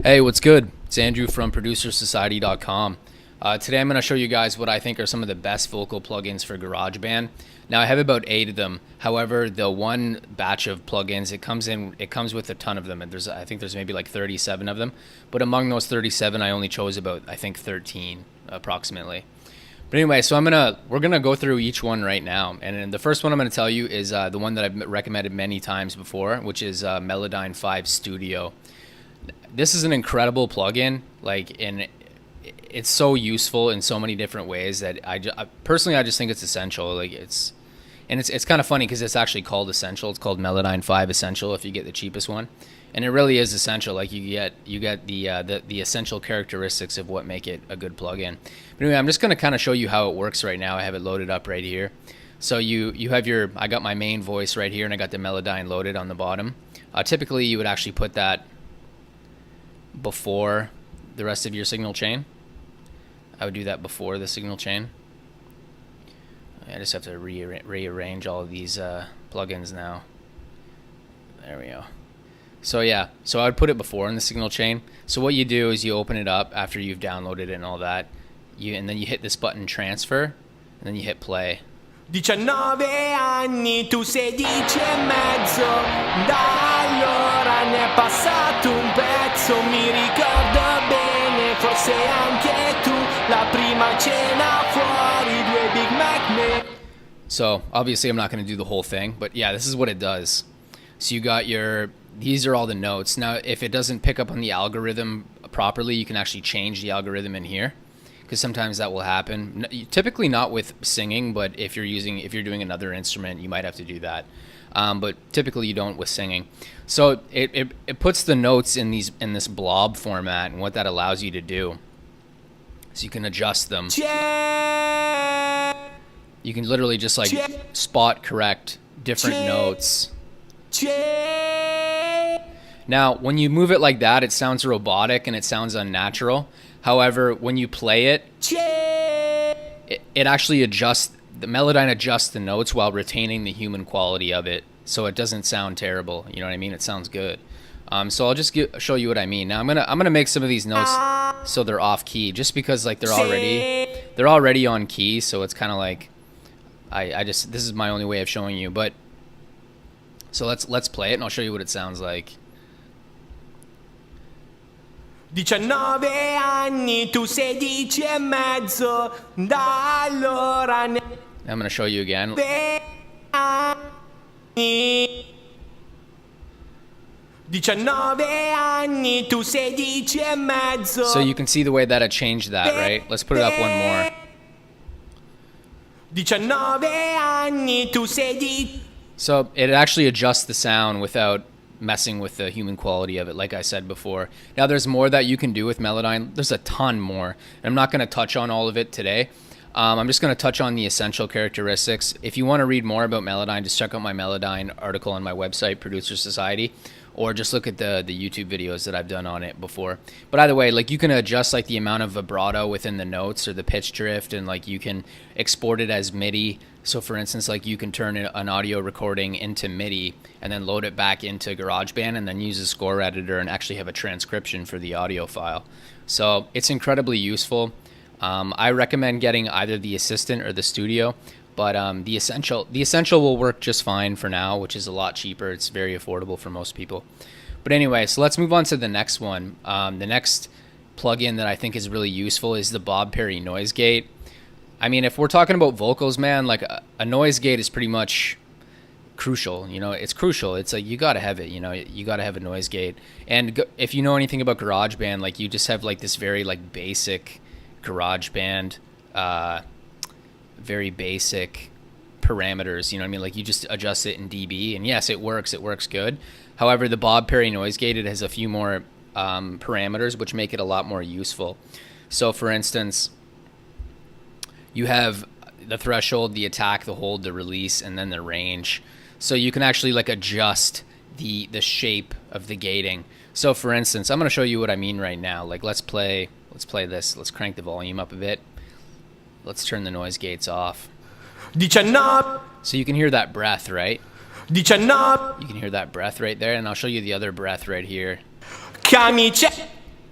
Hey, what's good? It's Andrew from ProducerSociety.com. Today I'm going to show you guys what I think are some of the best vocal plugins for GarageBand. Now I have about 8 of them. However, the one batch of plugins, it comes with a ton of them, and I think there's maybe like 37 of them. But among those 37, I only chose about, I think, 13 approximately. But anyway, so we're gonna go through each one right now, and the first one I'm gonna tell you is the one that I've recommended many times before, which is Melodyne 5 Studio. This is an incredible plugin, and it's so useful in so many different ways that I personally just think it's essential. It's kind of funny because it's actually called Essential. It's called Melodyne 5 Essential if you get the cheapest one, and it really is essential. Like you get the essential characteristics of what make it a good plugin. But anyway, I'm just going to kind of show you how it works right now. I have it loaded up right here. So you have I got my main voice right here, and I got the Melodyne loaded on the bottom. Typically, you would actually put that before the rest of your signal chain. I would do that before the signal chain. I just have to rearrange all of these plugins now. There we go. So yeah, so I would put it before in the signal chain. So what you do is you open it up after you've downloaded it and all that, and then you hit this button transfer, and then you hit play. 19 anni, tu sei 10 e mezzo, da allora ne è passato un pezzo, mi ricordo bene, forse anche tu, la prima cena fuori, 2 Big Mac. So obviously I'm not going to do the whole thing, but yeah, this is what it does. So you got these are all the notes. Now if it doesn't pick up on the algorithm properly, you can actually change the algorithm in here, because sometimes that will happen. Typically not with singing, but if you're doing another instrument, you might have to do that. But typically you don't with singing. So it puts the notes in this blob format, and what that allows you to do, so you can adjust them. You can literally just like spot correct different notes. Now, when you move it like that, it sounds robotic and it sounds unnatural. However, when you play it, it actually adjusts, the Melodyne adjusts the notes while retaining the human quality of it, so it doesn't sound terrible. You know what I mean? It sounds good. So I'll just show you what I mean. Now I'm gonna make some of these notes so they're off key, just because like they're already on key. So it's kind of like this is my only way of showing you. But so let's play it, and I'll show you what it sounds like. 19 anni, tu sei 10 e mezzo, da allora ne... I'm going to show you again. 19 anni, tu sei 10 e mezzo. So you can see the way that I changed that, right? Let's put it up one more. 19 anni, tu sei 10. So it actually adjusts the sound without messing with the human quality of it, like I said before. Now there's more that you can do with Melodyne. There's a ton more, and I'm not going to touch on all of it today. I'm just going to touch on the essential characteristics. If you want to read more about Melodyne, just check out my Melodyne article on my website, Producer Society, or just look at the YouTube videos that I've done on it before. But either way, like you can adjust like the amount of vibrato within the notes or the pitch drift, and like you can export it as MIDI. So for instance, like you can turn an audio recording into MIDI and then load it back into GarageBand, and then use a score editor and actually have a transcription for the audio file. So it's incredibly useful. I recommend getting either the Assistant or the Studio, but the Essential will work just fine for now, which is a lot cheaper. It's very affordable for most people. But anyway, so let's move on to the next one. The next plugin that I think is really useful is the Bob Perry Noise Gate. I mean, if we're talking about vocals, man, like a noise gate is pretty much crucial. You know, it's crucial. It's like you gotta have it. You know, you gotta have a noise gate. And if you know anything about GarageBand, like you just have like this very like basic GarageBand, very basic parameters. You know what I mean? Like you just adjust it in dB, and yes, it works. It works good. However, the Bob Perry Noise Gate, it has a few more parameters which make it a lot more useful. So, for instance, you have the threshold, the attack, the hold, the release, and then the range. So you can actually like adjust the shape of the gating. So for instance, I'm going to show you what I mean right now. Like let's play this. Let's crank the volume up a bit. Let's turn the noise gates off. 19. So you can hear that breath, right? 19. You can hear that breath right there, and I'll show you the other breath right here. Camice.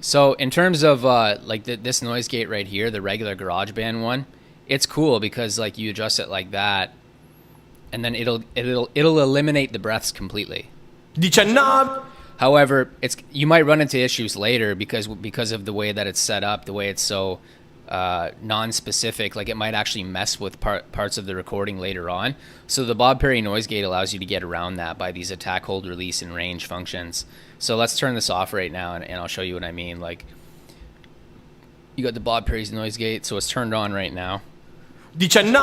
So in terms of like this noise gate right here, the regular GarageBand one, it's cool because like you adjust it like that, and then it'll eliminate the breaths completely. 19. However, you might run into issues later because of the way that it's set up, the way it's so non-specific. Like it might actually mess with parts of the recording later on. So the Bob Perry noise gate allows you to get around that by these attack, hold, release, and range functions. So let's turn this off right now, and I'll show you what I mean. Like you got the Bob Perry's noise gate, so it's turned on right now. 19.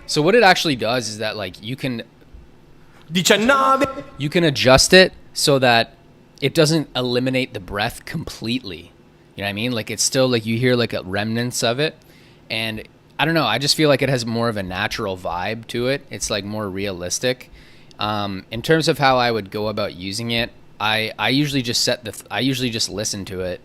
So what it actually does is that like you can 19. adjust it so that it doesn't eliminate the breath completely. You know what I mean? Like it's still like you hear like a remnants of it, and I don't know. I just feel like it has more of a natural vibe to it. It's like more realistic. In terms of how I would go about using it, I usually just listen to it.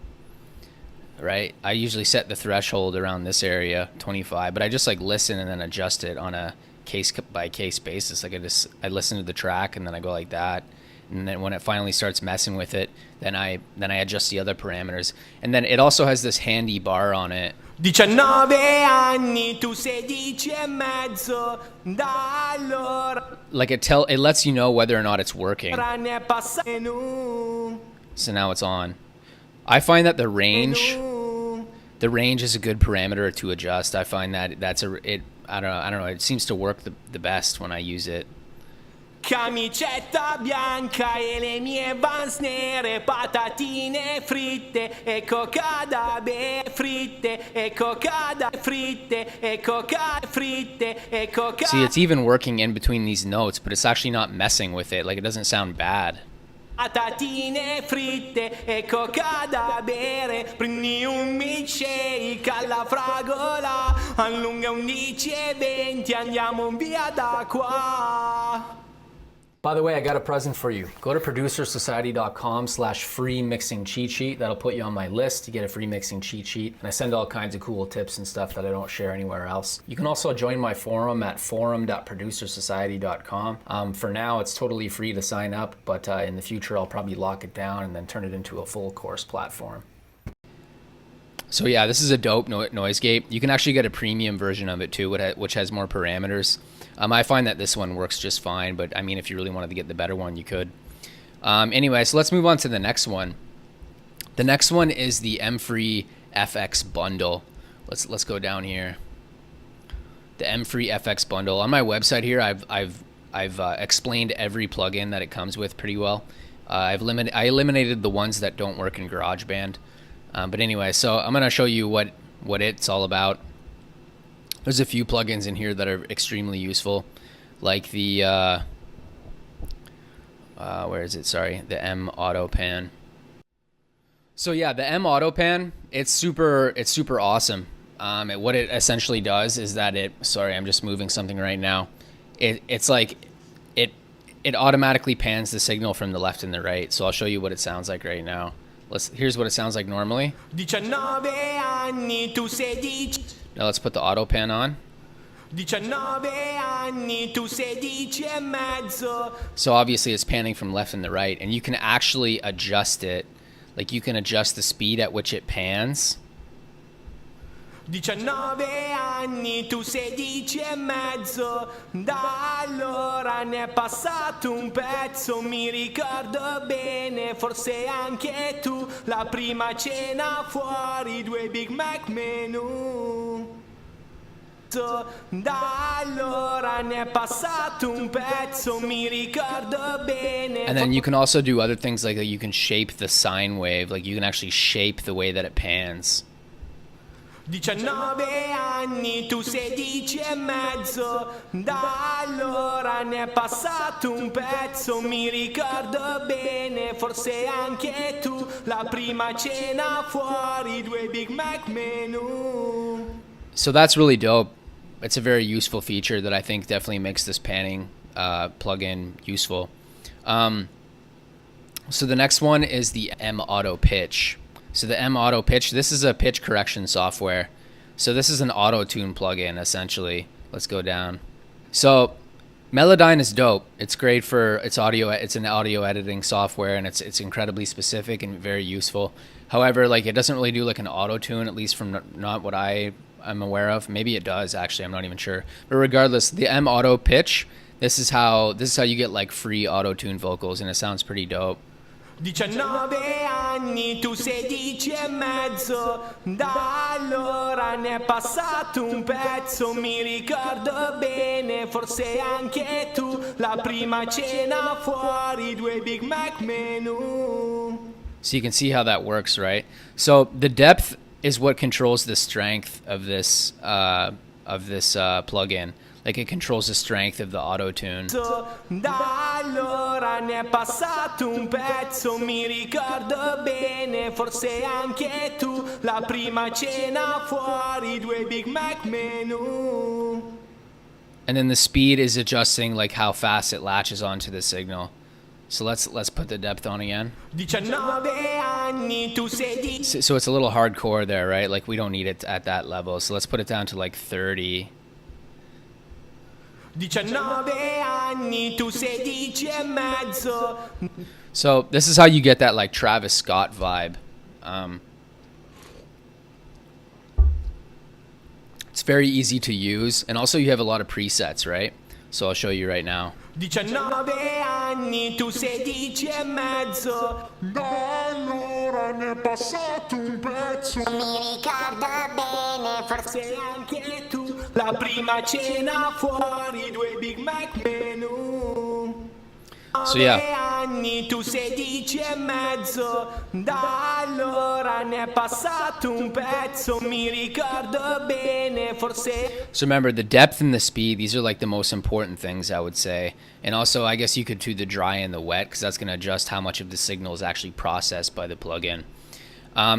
Right? I usually set the threshold around this area, 25, but I just like listen and then adjust it on a case by case basis. Like I listen to the track and then I go like that. And then when it finally starts messing with it, then I adjust the other parameters. And then it also has this handy bar on it. 19 anni, tu 16 e mezzo, da allora Like it lets you know whether or not it's working. ne passano. So now it's on. I find that the range is a good parameter to adjust. I find that I don't know, it seems to work the best when I use it. Camicetta bianca e le mie Vans nere, patatine fritte e cocada fritte e cocada fritte e cocada fritte e cocada. See, it's even working in between these notes, but it's actually not messing with it. Like it doesn't sound bad. Patatine fritte e cocada bere, prendi un milkshake alla fragola, allunga 11 e 20, andiamo via da qua. By the way, I got a present for you. Go to producersociety.com/free mixing cheat sheet. That'll put you on my list to get a free mixing cheat sheet. And I send all kinds of cool tips and stuff that I don't share anywhere else. You can also join my forum at forum.producersociety.com. For now, it's totally free to sign up, but in the future, I'll probably lock it down and then turn it into a full course platform. So yeah, this is a dope noise gate. You can actually get a premium version of it too, which has more parameters. I find that this one works just fine, but I mean, if you really wanted to get the better one, you could. Anyway, so let's move on to the next one. The next one is the MFreeFXBundle. Let's go down here. The MFreeFXBundle. On my website here, I've explained every plugin that it comes with pretty well. I eliminated the ones that don't work in GarageBand. But anyway, so I'm gonna show you what it's all about. There's a few plugins in here that are extremely useful, like the where is it? Sorry, the M Auto Pan. So yeah, the M Auto Pan, it's super awesome. What it essentially does is that sorry, I'm just moving something right now. It's like it automatically pans the signal from the left and the right. So I'll show you what it sounds like right now. Here's what it sounds like normally. 19 anni, tu 16. Now let's put the auto pan on. 19 anni, tu 16 e mezzo. So obviously it's panning from left and the right, and you can actually adjust it. Like you can adjust the speed at which it pans. 19 anni, tu 16 e mezzo, da allora ne è passato un pezzo, mi ricordo bene, forse anche tu, la prima cena fuori, 2 Big Mac menù. Da allora ne è passato un pezzo, mi ricordo bene. And then you can also do other things like you can shape the sine wave, like you can actually shape the way that it pans. 19 anni, tu 16 e mezzo, da allora ne è passato un pezzo, mi ricordo bene, forse anche tu, la prima cena fuori, 2 Big Mac menù. So that's really dope. It's a very useful feature that I think definitely makes this panning plugin useful. So the next one is the M Auto Pitch. So the M Auto Pitch, this is a pitch correction software. So this is an auto-tune plugin, essentially. Let's go down. So Melodyne is dope. It's great for its audio. It's an audio editing software, and it's incredibly specific and very useful. However, like it doesn't really do like an auto tune, at least from not what I'm aware of. Maybe it does actually. I'm not even sure. But regardless, the M auto pitch. This is how you get like free auto tune vocals, and it sounds pretty dope. 19 anni, tu 16 e mezzo, da allora ne è passato un pezzo, mi ricordo bene, forse anche tu, la prima cena fuori, 2 Big Mac menu. So you can see how that works, right? So the depth is what controls the strength of this plugin. Like it controls the strength of the auto tune. Da allora ne è passato un pezzo, mi ricordo bene, forse anche tu, la prima cena fuori, 2 Big Mac menu. And then the speed is adjusting like how fast it latches onto the signal. So let's put the depth on again. 19 anni, tu 16. So it's a little hardcore there, right? Like we don't need it at that level. So let's put it down to like 30. 19 anni, tu 16 e mezzo. So this is how you get that like Travis Scott vibe. It's very easy to use, and also you have a lot of presets, right? So I'll show you right now. 19 anni, tu 16 e mezzo. Da allora ne è passato un pezzo, mi ricordo bene, forse anche tu, la prima cena fuori, 2 Big Mac menu. So yeah. Anni, tu 16 e mezzo, da allora ne è passato un pezzo, mi ricordo bene, forse. So remember, the depth and the speed, these are like the most important things, I would say. And also, I guess you could do the dry and the wet, because that's going to adjust how much of the signal is actually processed by the plugin.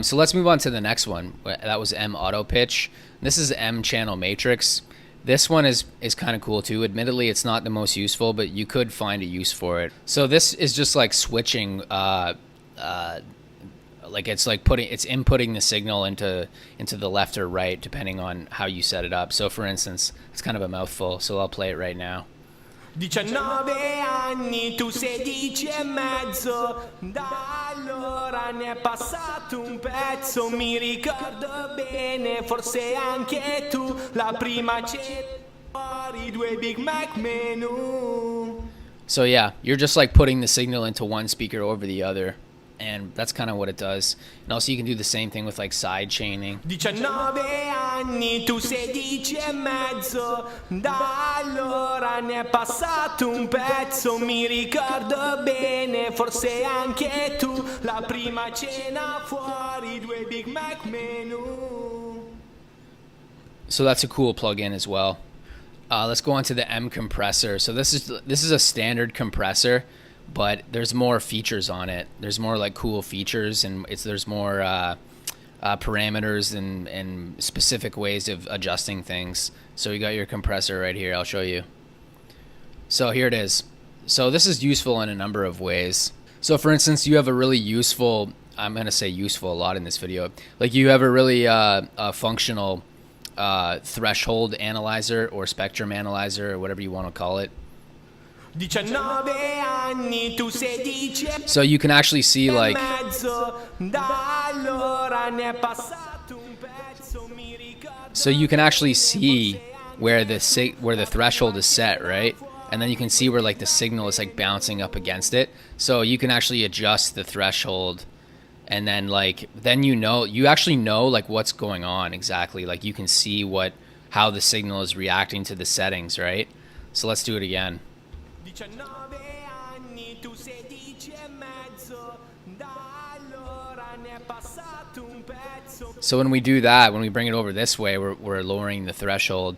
So let's move on to the next one. That was M auto pitch. This is M channel matrix. This one is kind of cool too. Admittedly, it's not the most useful, but you could find a use for it. So this is just like switching, like it's inputting the signal into the left or right depending on how you set it up. So for instance, it's kind of a mouthful, so I'll play it right now. 19 anni, tu 16 e mezzo, da allora ne è passato un pezzo, mi ricordo bene, forse anche tu, la prima cena fuori, 2 Big Mac menu. So yeah, you're just like putting the signal into one speaker over the other, and that's kind of what it does. And also you can do the same thing with like side chaining. 19 anni, tu 16 e mezzo, da allora ne è passato un pezzo, mi ricordo bene, forse anche tu, la prima cena fuori, 2 Big Mac menu. So that's a cool plugin as well. Let's go on to the M compressor. So this is a standard compressor, but there's more features on it. There's more like cool features, and there's more parameters and specific ways of adjusting things. So you got your compressor right here. I'll show you. So here it is. So this is useful in a number of ways. So for instance, you have a really useful, I'm going to say useful a lot in this video, like you have a really functional threshold analyzer or spectrum analyzer or whatever you want to call it. 19 anni, tu 16. So you can actually see like so you can actually see where the threshold is set, right? And then you can see where like the signal is like bouncing up against it. So you can actually adjust the threshold, and then you actually know like what's going on exactly. Like you can see how the signal is reacting to the settings, right? So let's do it again. 19 anni, tu 16 e mezzo, da allora ne è passato un pezzo. So when we do that, when we bring it over this way, we're lowering the threshold,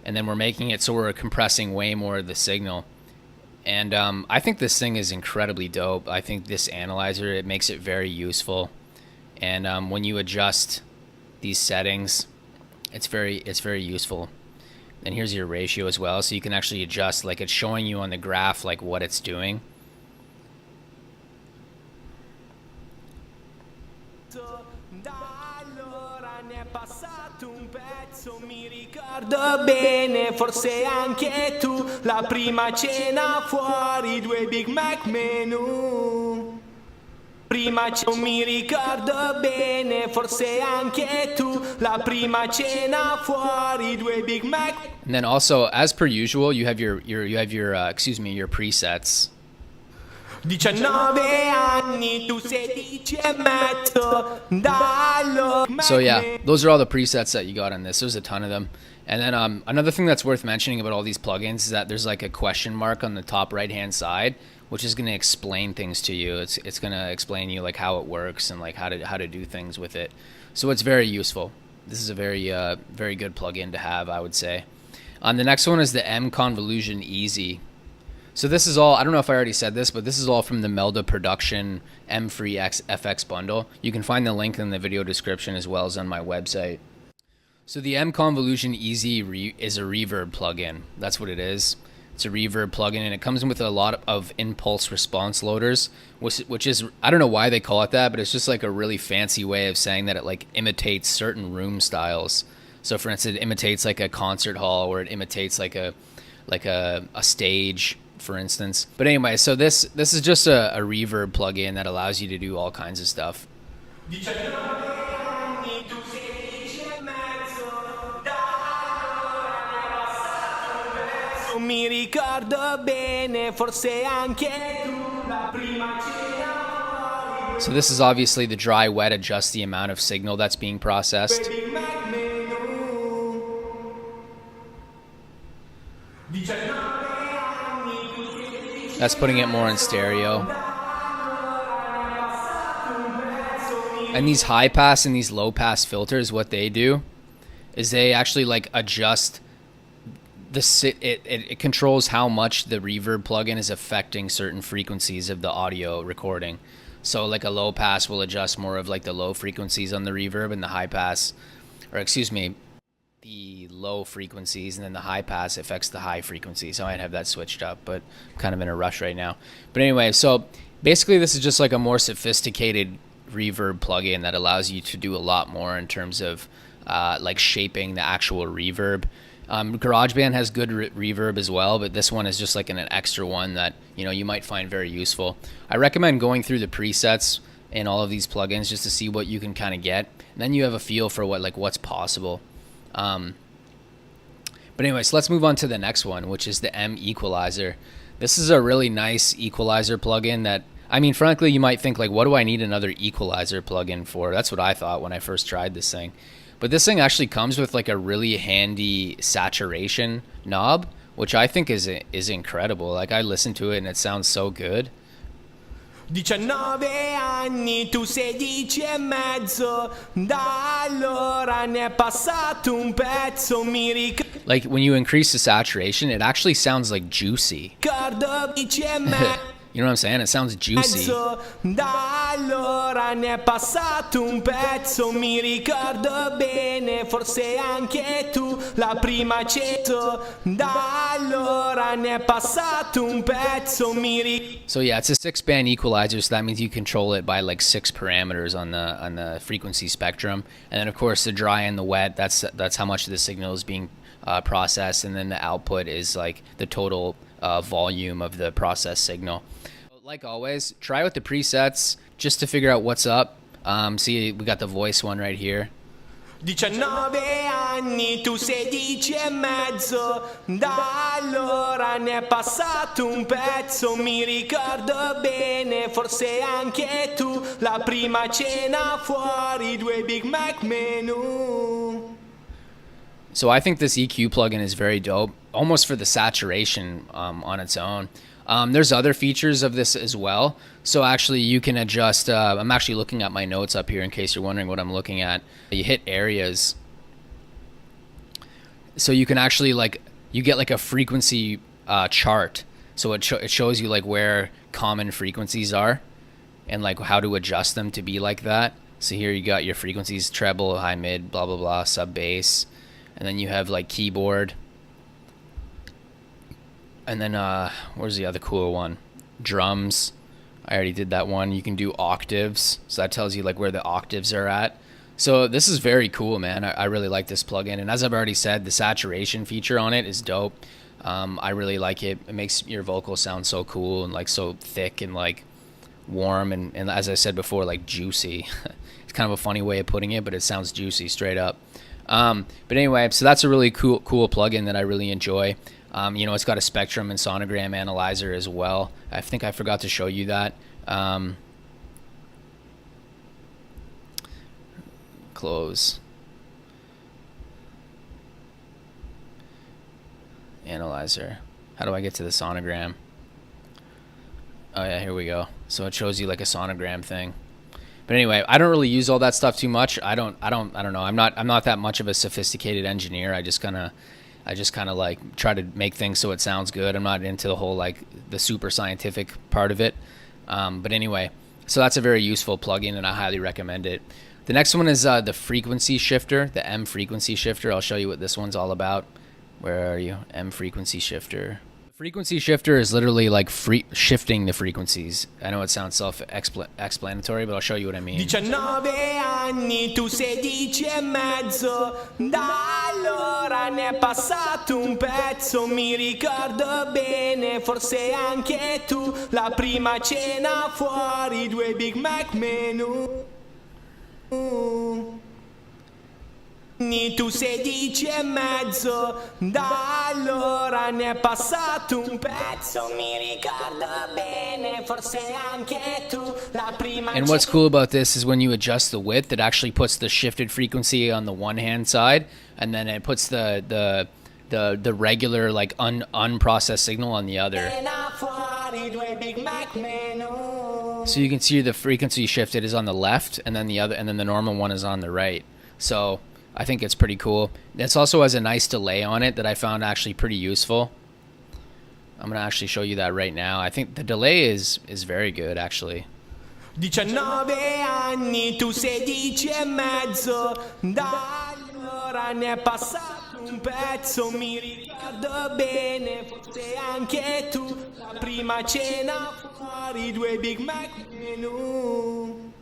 and then we're making it so we're compressing way more of the signal. And I think this thing is incredibly dope. I think this analyzer, it makes it very useful. And when you adjust these settings, it's very useful. And here's your ratio as well, so you can actually adjust, like it's showing you on the graph like what it's doing. Mi ricordo bene, forse anche tu, la prima cena fuori, 2 Big Mac menu. prima non mi ricordo bene, forse anche tu, la prima cena fuori, 2 Big Mac. And then also, as per usual, you have your your presets. 19 anni, tu 16 e mezzo, dallo. So yeah, those are all the presets that you got on this. There's a ton of them. And then another thing that's worth mentioning about all these plugins is that there's like a question mark on the top right hand side, which is going to explain things to you. It's going to explain you like how it works and like how to do things with it. So it's very useful. This is a very good plugin to have, I would say. The next one is the M Convolution Easy. So this is all, I don't know if I already said this, but this is all from the Melda Production MFreeFXBundle. You can find the link in the video description as well as on my website. So the M Convolution Easy is a reverb plugin. That's what it is. It's a reverb plugin, and it comes with a lot of impulse response loaders, which is, I don't know why they call it that, but it's just like a really fancy way of saying that it like imitates certain room styles. So for instance, it imitates like a concert hall, or it imitates like a stage, for instance. But anyway, so this is just a reverb plugin that allows you to do all kinds of stuff. Mi ricordo bene, forse anche tu, la prima cena. So this is obviously the dry wet adjusts the amount of signal that's being processed. That's putting it more in stereo. And these high pass and these low pass filters, what they do is they actually like adjust it controls how much the reverb plugin is affecting certain frequencies of the audio recording. So like a low pass will adjust more of like the low frequencies on the reverb, and the high pass, or excuse me, the low frequencies, and then the high pass affects the high frequencies. So I might have that switched up, but I'm kind of in a rush right now. But anyway, so basically this is just like a more sophisticated reverb plugin that allows you to do a lot more in terms of like shaping the actual reverb. GarageBand has good reverb as well, but this one is just like an extra one that you might find very useful. I recommend going through the presets in all of these plugins just to see what you can kind of get, and then you have a feel for what's possible. But anyway, so let's move on to the next one, which is the M Equalizer. This is a really nice equalizer plugin that, I mean, frankly, you might think like, what do I need another equalizer plugin for? That's what I thought when I first tried this thing. But this thing actually comes with like a really handy saturation knob, which I think is incredible. Like I listened to it and it sounds so good. 19 anni, tu 16 e mezzo, da allora ne è passato un pezzo, mi ricordo. Like when you increase the saturation, it actually sounds like juicy. You know what I'm saying? It sounds juicy. Da allora ne è passato un pezzo, mi ricordo bene, forse anche tu, la prima cena. Da allora ne è passato un pezzo, mi ricordo. So yeah, it's a 6-band equalizer, so that means you control it by like 6 parameters on the frequency spectrum. And then of course the dry and the wet, that's how much of the signal is being processed, and then the output is like the total volume of the processed signal. Like always, try with the presets just to figure out what's up. See, we got the voice one right here. 19 anni, tu 16 e mezzo, da allora ne è passato un pezzo, mi ricordo bene, forse anche tu, la prima cena fuori, 2 Big Mac menu. So I think this EQ plugin is very dope, almost for the saturation on its own. There's other features of this as well. So actually you can adjust, I'm actually looking at my notes up here in case you're wondering what I'm looking at. You hit areas. So you can actually you get like a frequency chart. So it shows you like where common frequencies are and like how to adjust them to be like that. So here you got your frequencies: treble, high, mid, blah, blah, blah, sub, bass. And then you have like keyboard. And then where's the other cool one? Drums. I already did that one. You can do octaves, so that tells you like where the octaves are at. So this is very cool, man. I really like this plugin, and as I've already said, the saturation feature on it is dope. I really like it. It makes your vocals sound so cool and like so thick and like warm and as I said before, like juicy. It's kind of a funny way of putting it, but it sounds juicy straight up. But anyway, so that's a really cool plugin that I really enjoy. You know, it's got a spectrum and sonogram analyzer as well. I think I forgot to show you that. Close. Analyzer. How do I get to the sonogram? Oh yeah, here we go. So it shows you like a sonogram thing. But anyway, I don't really use all that stuff too much. I don't know. I'm not that much of a sophisticated engineer. I just kind of like try to make things so it sounds good. I'm not into the whole like the super scientific part of it. But anyway, so that's a very useful plugin and I highly recommend it. The next one is the frequency shifter, the M frequency shifter. I'll show you what this one's all about. Where are you? M frequency shifter. The frequency shifter is literally like shifting the frequencies. I know it sounds self-explanatory, but I'll show you what I mean. 19 anni, tu 16 e mezzo, da allora ne è passato un pezzo, mi ricordo bene, forse anche tu, la prima cena fuori, 2 Big Mac menù. Tu 16 e mezzo, da allora ne è passato un pezzo, mi ricordo bene, forse anche tu, la prima. And what's cool about this is when you adjust the width, it actually puts the shifted frequency on the one hand side, and then it puts the regular like unprocessed signal on the other. So you can see the frequency shifted is on the left, and then the normal one is on the right. So I think it's pretty cool. This also has a nice delay on it that I found actually pretty useful. I'm going to actually show you that right now. I think the delay is very good actually. 19 anni, tu 16 e mezzo, da allora ne è passato un pezzo, mi ricordo bene, forse anche tu, la prima cena fuori, 2 Big Mac menù.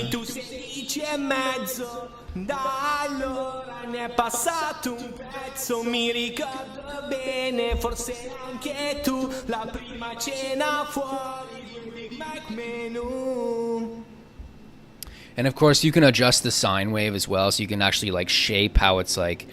Tu 16 e mezzo, da allora ne è passato un pezzo, mi ricordo bene, forse anche tu, la prima cena fuori, 2 Big Mac menù. And of course you can adjust the sine wave as well, so you can actually like shape how it's like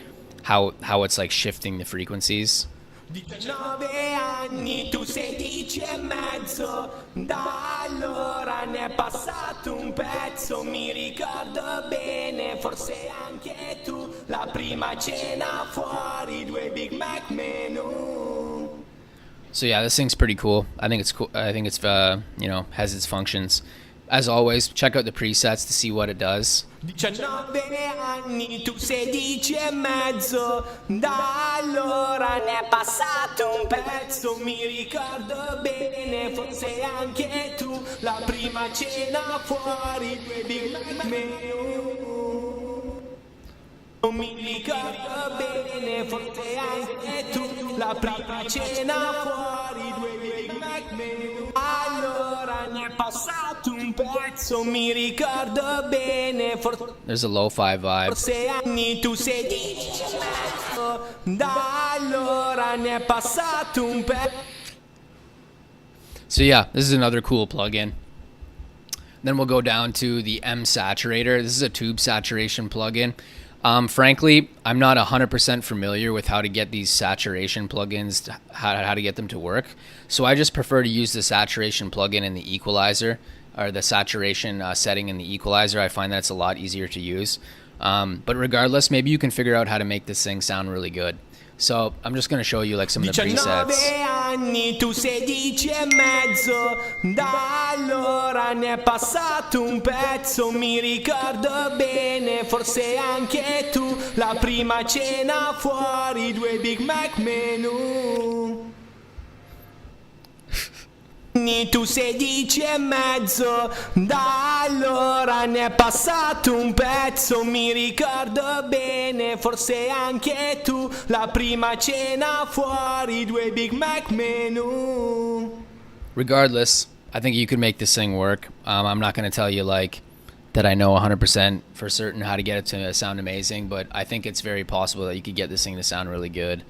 shifting the frequencies. 19 anni, tu 16 e mezzo, da allora ne è passato un pezzo, mi ricordo bene, forse anche tu, la prima cena fuori, 2 Big Mac menù. So yeah, this thing's pretty cool. I think it's cool. I think it's you know, has its functions. As always, check out the presets to see what it does. 19 anni, tu 16 e mezzo, da allora ne è passato un pezzo, mi ricordo bene, forse anche tu, la prima cena fuori, 2 Big Mac menù. Mi ricordo bene, forse anche tu, la prima cena fuori, 2 Big Mac menù. Allora ne è passato un pezzo, mi ricordo bene, There's a lo-fi vibe. forse anni, tu 16 e mezzo, da allora ne è passato un pezzo. So yeah, this is another cool plugin. Then we'll go down to the M Saturator. This is a tube saturation plugin. Frankly, I'm not 100% familiar with how to get these saturation plugins, how to get them to work. So I just prefer to use the saturation plugin in the equalizer, or the saturation setting in the equalizer. I find that it's a lot easier to use. But regardless, maybe you can figure out how to make this thing sound really good. So I'm just going to show you like some of the 19 presets. anni, tu 16 e mezzo, da allora ne è passato un pezzo, mi ricordo bene, forse anche tu, la prima cena fuori, 2 Big Mac menù. Tu 16 e mezzo, da allora ne è passato un pezzo, mi ricordo bene, forse anche tu, la prima cena fuori, 2 Big Mac menù. Regardless, I think you can make this thing work. I'm not going to tell you like that I know 100% for certain how to get it to sound amazing, but I think it's very possible that you could get this thing to sound really good.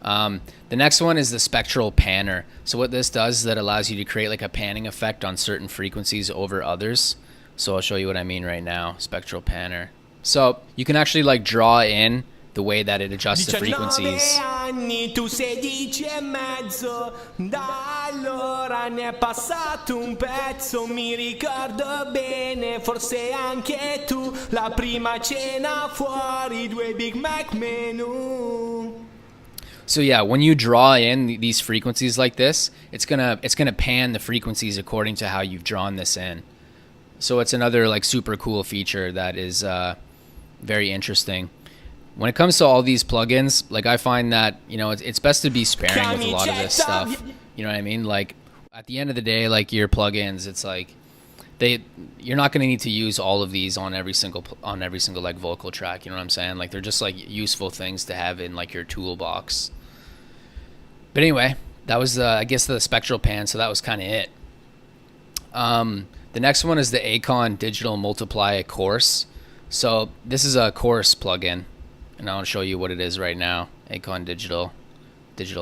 The next one is the spectral panner. So what this does is that allows you to create like a panning effect on certain frequencies over others. So I'll show you what I mean right now. Spectral panner. So you can actually like draw in the way that it adjusts the frequencies. Anni, tu 16 e mezzo, da allora ne è passato un pezzo, mi ricordo bene, forse anche tu, la prima cena fuori, 2 Big Mac menu. So yeah, when you draw in these frequencies like this, it's gonna pan the frequencies according to how you've drawn this in. So it's another like super cool feature that is very interesting. When it comes to all these plugins, like I find that, you know, it's best to be sparing with a lot of this stuff. You know what I mean? Like at the end of the day, like your plugins, it's like you're not going to need to use all of these on every single like vocal track. You know what I'm saying? Like they're just like useful things to have in like your toolbox. But anyway, that was I guess the spectral pan. So that was kind of it. The next one is the Acon Digital Multiply Course. So this is a chorus plugin. And I'll show you what it is right now. Acon Digital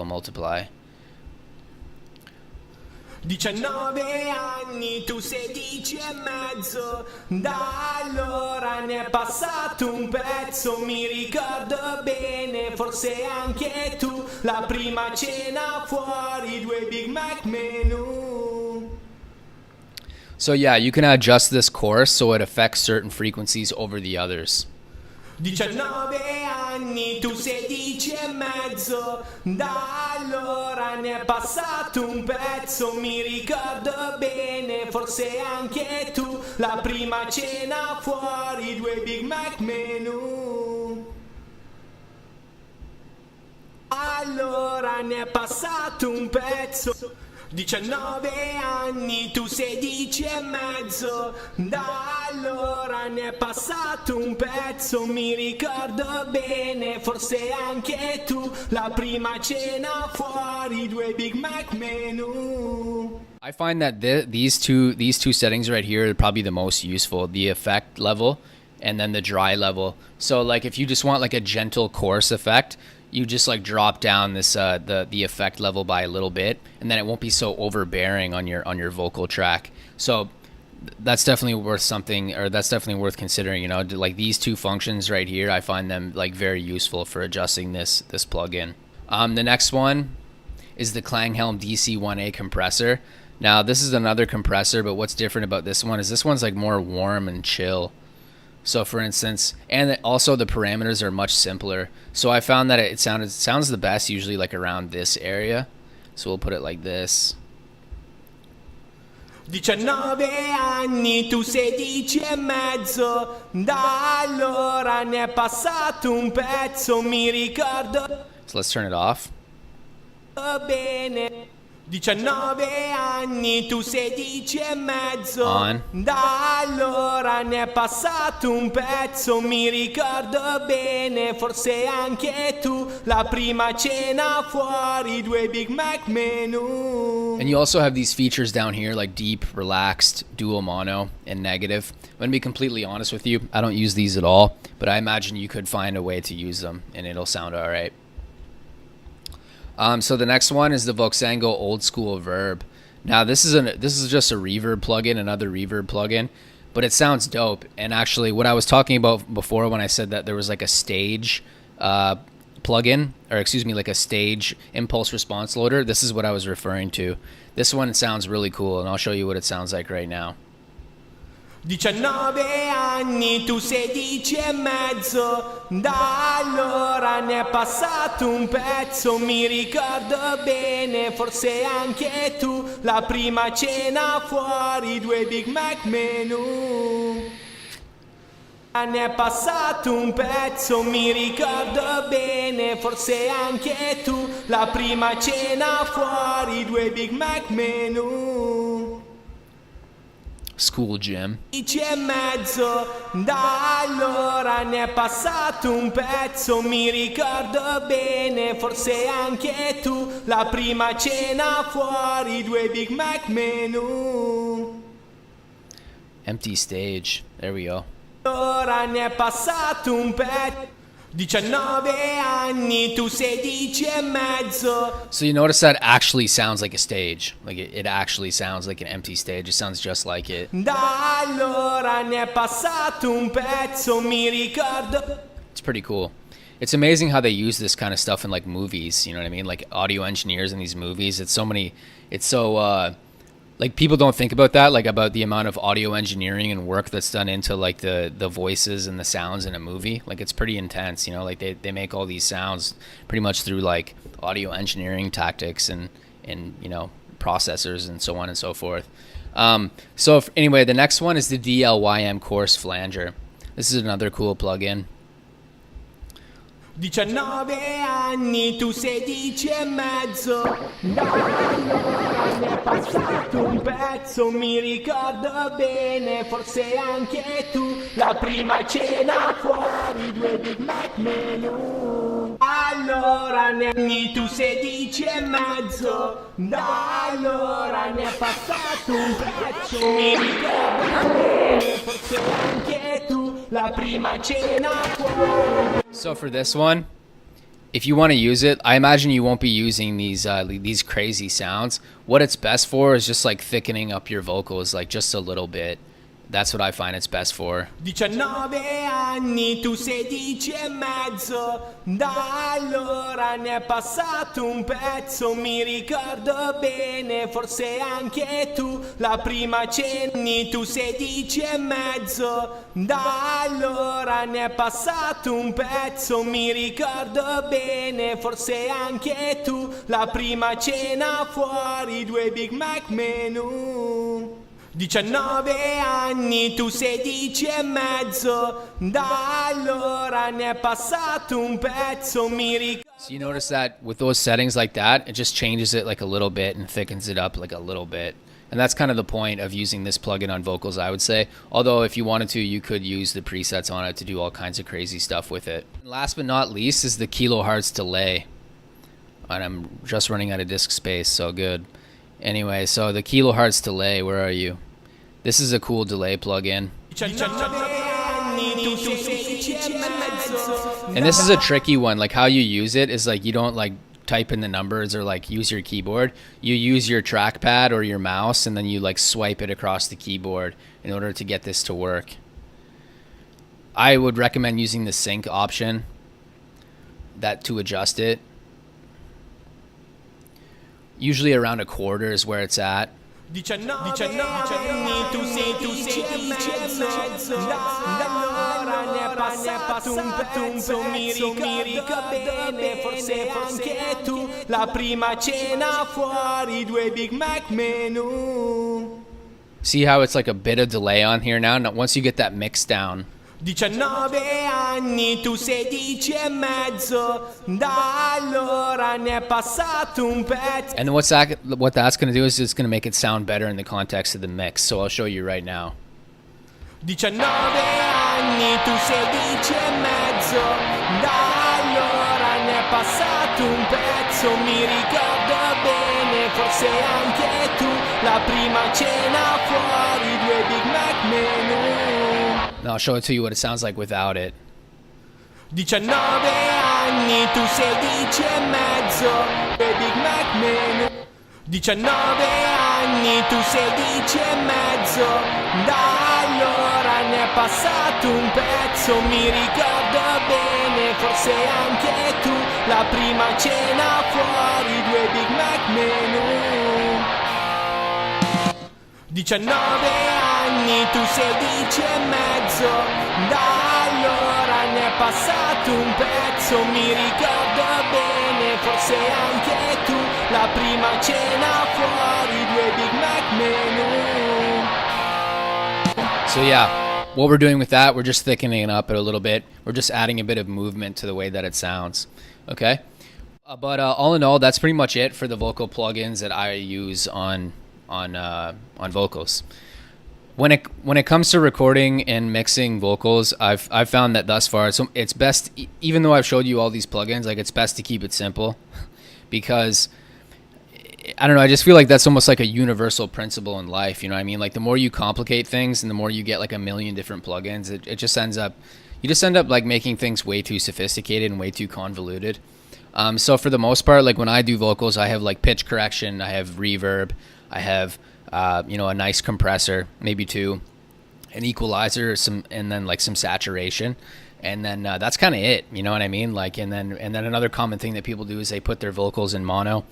Multiply. 19 anni, tu 16 e mezzo, da allora ne è passato un pezzo, mi ricordo bene, forse anche tu, la prima cena fuori, 2 Big Mac menu. So yeah, you can adjust this chorus so it affects certain frequencies over the others. 19 anni, tu 16 e mezzo, da allora ne è passato un pezzo, mi ricordo bene, forse anche tu, la prima cena fuori, 2 Big Mac menu. Allora ne è passato un pezzo. 19 anni, tu 16 e mezzo, da allora ne è passato un pezzo, mi ricordo bene, forse anche tu, la prima cena fuori, 2 Big Mac menu. I find that these two settings right here are probably the most useful, the effect level and then the dry level. So like if you just want like a gentle chorus effect, you just like drop down this the effect level by a little bit, and then it won't be so overbearing on your vocal track. So that's definitely worth something, or that's definitely worth considering. You know, like these two functions right here, I find them like very useful for adjusting this plugin. The next one is the Klanghelm DC1A compressor. Now this is another compressor, but what's different about this one is this one's like more warm and chill. So for instance, and also the parameters are much simpler. So I found that it sounds the best usually like around this area. So we'll put it like this. 19 anni, tu 16 e mezzo, da allora ne è passato un pezzo, mi ricordo So let's turn it off. bene. 19 anni, tu 16 e mezzo, On. da allora ne è passato un pezzo, mi ricordo bene, forse anche tu, la prima cena fuori, 2 Big Mac menu. And you also have these features down here like deep, relaxed, dual mono, and negative. I'm going to be completely honest with you, I don't use these at all, but I imagine you could find a way to use them and it'll sound all right. So the next one is the Voxengo Old School Verb. Now this is just a reverb plugin, another reverb plugin, but it sounds dope. And actually, what I was talking about before when I said that there was like a stage plugin, or excuse me, like a stage impulse response loader, this is what I was referring to. This one sounds really cool, and I'll show you what it sounds like right now. 19 anni, tu 16 e mezzo, da allora ne è passato un pezzo, mi ricordo bene, forse anche tu, la prima cena fuori, 2 Big Mac menu. Ne è passato un pezzo, mi ricordo bene, forse anche tu, la prima cena fuori, 2 Big Mac menu. School Gym. 10 e mezzo, da allora ne è passato un pezzo, mi ricordo bene, forse anche tu, la prima cena fuori, 2 Big Mac menu. Empty stage. There we go. Ora ne è passato un pezzo. 19 anni, tu 16 e mezzo. So you notice that actually sounds like a stage. Like it actually sounds like an empty stage. It sounds just like it. Da allora ne è passato un pezzo, mi ricordo. It's pretty cool. It's amazing how they use this kind of stuff in like movies, you know what I mean? Like audio engineers in these movies. It's so like people don't think about that, like about the amount of audio engineering and work that's done into like the voices and the sounds in a movie. Like it's pretty intense, you know, like they make all these sounds pretty much through like audio engineering tactics and you know, processors and so on and so forth. Anyway, the next one is the DLYM Course Flanger. This is another cool plugin. 19 anni, tu 16 e mezzo. Da allora ne è passato un pezzo, mi ricordo bene, forse anche tu. La prima cena fuori, 2 Big Mac menù. Allora ne anni, tu 16 e mezzo. Da allora ne è passato un pezzo, mi ricordo bene, forse anche tu. La prima cena fuori. So for this one, if you want to use it, I imagine you won't be using these crazy sounds. What it's best for is just like thickening up your vocals, like just a little bit. That's what I find it's best for. 19 anni, tu 16 e mezzo. Da allora ne è passato un pezzo, mi ricordo bene, forse anche tu. La prima cena, tu 16 e mezzo. Da allora ne è passato un pezzo, mi ricordo bene, forse anche tu. La prima cena fuori, 2 Big Mac menù. 19 anni, tu 16 e mezzo. Da allora ne è passato un pezzo, mi ricordo. So you notice that with those settings like that, it just changes it like a little bit and thickens it up like a little bit. And that's kind of the point of using this plugin on vocals, I would say. Although if you wanted to, you could use the presets on it to do all kinds of crazy stuff with it. And last but not least is the kilohertz delay. And I'm just running out of disk space, so good. Anyway, so the kilohertz delay, where are you? This is a cool delay plugin. And this is a tricky one. Like how you use it is like you don't like type in the numbers or like use your keyboard. You use your trackpad or your mouse and then you like swipe it across the keyboard in order to get this to work. I would recommend using the sync option to adjust it. Usually around a quarter is where it's at. 19 anni, tu 16 e mezzo. Da allora ne è passato un pezzo, mi ricordo bene, forse anche tu. La prima cena fuori, 2 Big Mac menù. See how it's like a bit of delay on here now? Once you get that mix down. 19 anni, tu 16 e mezzo. Da allora ne è passato un pezzo. And then what that's going to do is it's going to make it sound better in the context of the mix. So I'll show you right now. 19 anni, tu 16 e mezzo. Da allora ne è passato un pezzo, mi ricordo bene, forse anche tu. La prima cena fuori, 2 Big Mac menù. Now I'll show it to you what it sounds like without it. 19 anni, tu 16 e mezzo. 2 Big Mac menù. 19 anni, tu 16 e mezzo. Da allora ne è passato un pezzo, mi ricordo bene, forse anche tu. La prima cena fuori, 2 Big Mac menù. 19 anni, tu 16 e mezzo. Da allora ne è passato un pezzo, mi ricordo bene, forse anche tu. La prima cena fuori, 2 Big Mac menù. So yeah, what we're doing with that, we're just thickening it up a little bit. We're just adding a bit of movement to the way that it sounds. Okay? But all in all, that's pretty much it for the vocal plugins that I use on vocals. When it comes to recording and mixing vocals, I've found that thus far it's best, even though I've showed you all these plugins, like it's best to keep it simple, because I don't know, I just feel like that's almost like a universal principle in life, you know what I mean? Like the more you complicate things and the more you get like a million different plugins, it just ends up, you just end up like making things way too sophisticated and way too convoluted. So for the most part, like when I do vocals, I have like pitch correction, I have reverb, I have you know, a nice compressor, maybe two, an equalizer, and then like some saturation, and then that's kind of it. You know what I mean? Like, and then another common thing that people do is they put their vocals in mono,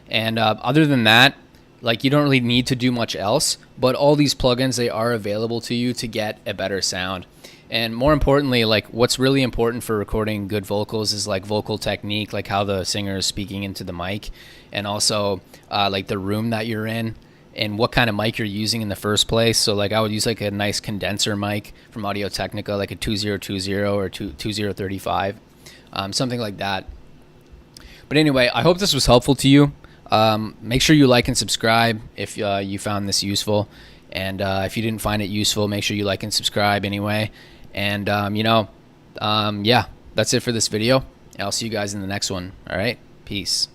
and other than that, like you don't really need to do much else. But all these plugins, they are available to you to get a better sound. And more importantly, like what's really important for recording good vocals is like vocal technique, like how the singer is speaking into the mic, and also like the room that you're in and what kind of mic you're using in the first place. So like I would use like a nice condenser mic from Audio-Technica, like a 2020 or 2035, something like that. But anyway, I hope this was helpful to you. Make sure you like and subscribe if you found this useful. And if you didn't find it useful, make sure you like and subscribe anyway. And, you know, yeah, that's it for this video. I'll see you guys in the next one. All right. Peace.